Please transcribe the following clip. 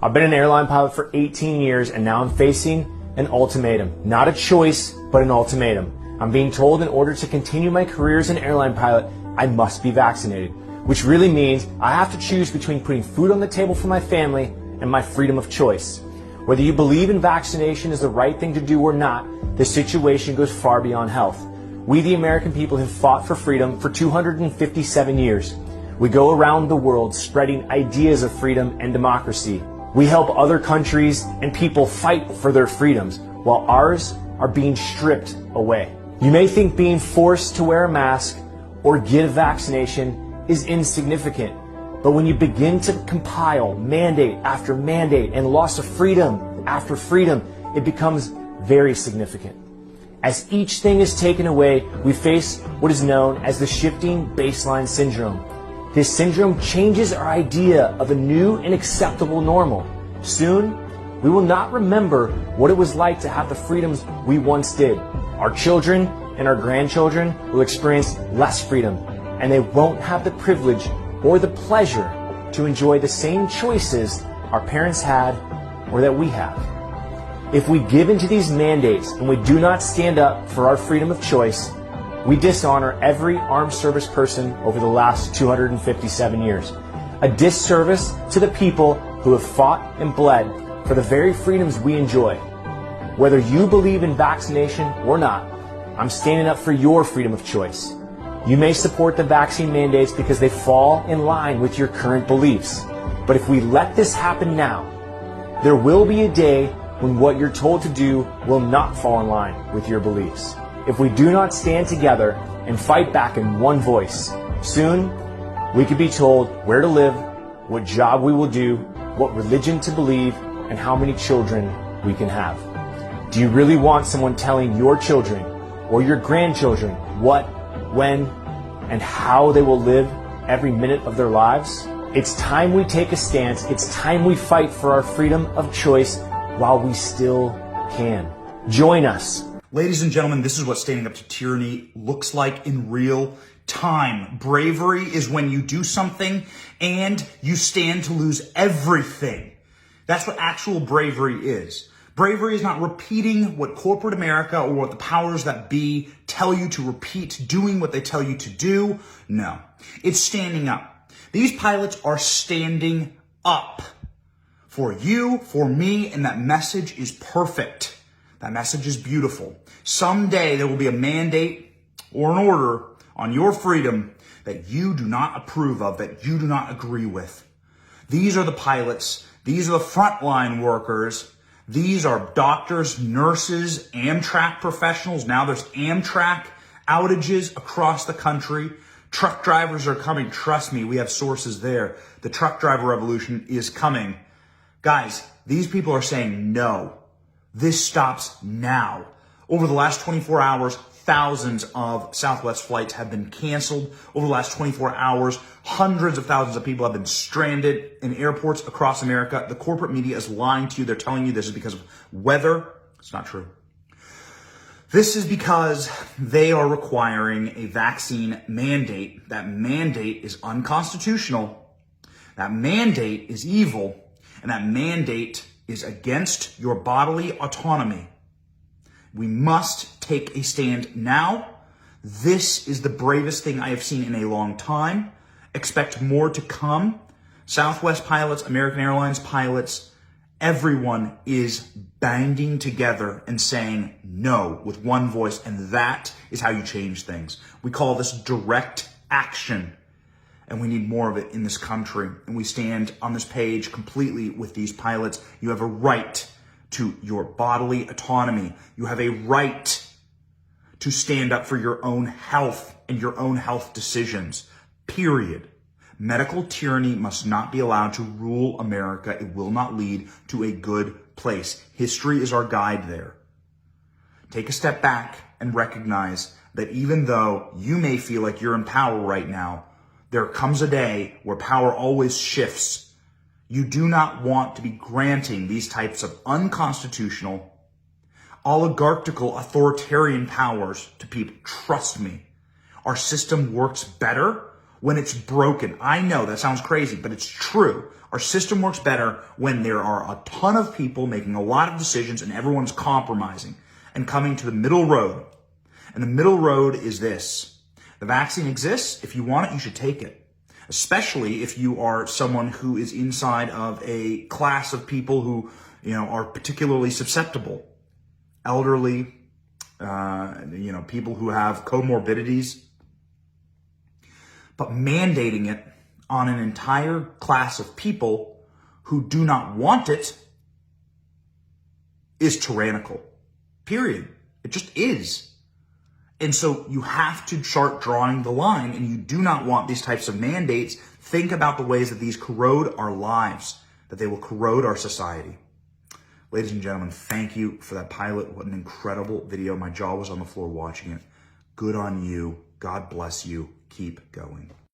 I've been an airline pilot for 18 years and now I'm facing an ultimatum. Not a choice, but an ultimatum. I'm being told in order to continue my career as an airline pilot, I must be vaccinated, which really means I have to choose between putting food on the table for my family and my freedom of choice. Whether you believe in vaccination is the right thing to do or not, the situation goes far beyond health. We, the American people, have fought for freedom for 257 years. We go around the world spreading ideas of freedom and democracy. We help other countries and people fight for their freedoms, while ours are being stripped away. You may think being forced to wear a mask or get a vaccination is insignificant, but when you begin to compile mandate after mandate and loss of freedom after freedom, it becomes very significant. As each thing is taken away, we face what is known as the shifting baseline syndrome. This syndrome changes our idea of a new and acceptable normal. Soon, we will not remember what it was like to have the freedoms we once did. Our children and our grandchildren will experience less freedom, and they won't have the privilege or the pleasure to enjoy the same choices our parents had or that we have. If we give into these mandates and we do not stand up for our freedom of choice, we dishonor every armed service person over the last 257 years. A disservice to the people who have fought and bled for the very freedoms we enjoy. Whether you believe in vaccination or not, I'm standing up for your freedom of choice. You may support the vaccine mandates because they fall in line with your current beliefs. But if we let this happen now, there will be a day when what you're told to do will not fall in line with your beliefs. If we do not stand together and fight back in one voice, soon we could be told where to live, what job we will do, what religion to believe, and how many children we can have. Do you really want someone telling your children or your grandchildren what, when, and how they will live every minute of their lives? It's time we take a stance. It's time we fight for our freedom of choice while we still can. Join us. Ladies and gentlemen, this is what standing up to tyranny looks like in real time. Bravery is when you do something and you stand to lose everything. That's what actual bravery is. Bravery is not repeating what corporate America or what the powers that be tell you to repeat, doing what they tell you to do. No, it's standing up. These pilots are standing up for you, for me, and that message is perfect. That message is beautiful. Someday there will be a mandate or an order on your freedom that you do not approve of, that you do not agree with. These are the pilots. These are the frontline workers. These are doctors, nurses, Amtrak professionals. Now there's Amtrak outages across the country. Truck drivers are coming. Trust me, we have sources there. The truck driver revolution is coming. Guys, these people are saying no. This stops now. Over the last 24 hours, thousands of Southwest flights have been canceled. Over the last 24 hours, hundreds of thousands of people have been stranded in airports across America. The corporate media is lying to you. They're telling you this is because of weather. It's not true. This is because they are requiring a vaccine mandate. That mandate is unconstitutional. That mandate is evil. And that mandate is against your bodily autonomy. We must take a stand now. This is the bravest thing I have seen in a long time. Expect more to come. Southwest pilots, American Airlines pilots, everyone is banding together and saying no with one voice, and that is how you change things. We call this direct action, and we need more of it in this country. And we stand on this page completely with these pilots. You have a right to your bodily autonomy. You have a right to stand up for your own health and your own health decisions, period. Medical tyranny must not be allowed to rule America. It will not lead to a good place. History is our guide there. Take a step back and recognize that even though you may feel like you're in power right now, there comes a day where power always shifts. You do not want to be granting these types of unconstitutional, oligarchical, authoritarian powers to people. Trust me, our system works better when it's broken. I know that sounds crazy, but it's true. Our system works better when there are a ton of people making a lot of decisions and everyone's compromising and coming to the middle road. And the middle road is this. The vaccine exists. If you want it, you should take it. Especially if you are someone who is inside of a class of people who, are particularly susceptible. Elderly, people who have comorbidities. But mandating it on an entire class of people who do not want it is tyrannical. Period. It just is. And so you have to start drawing the line, and you do not want these types of mandates. Think about the ways that these corrode our lives, that they will corrode our society. Ladies and gentlemen, thank you for that pilot. What an incredible video. My jaw was on the floor watching it. Good on you. God bless you. Keep going.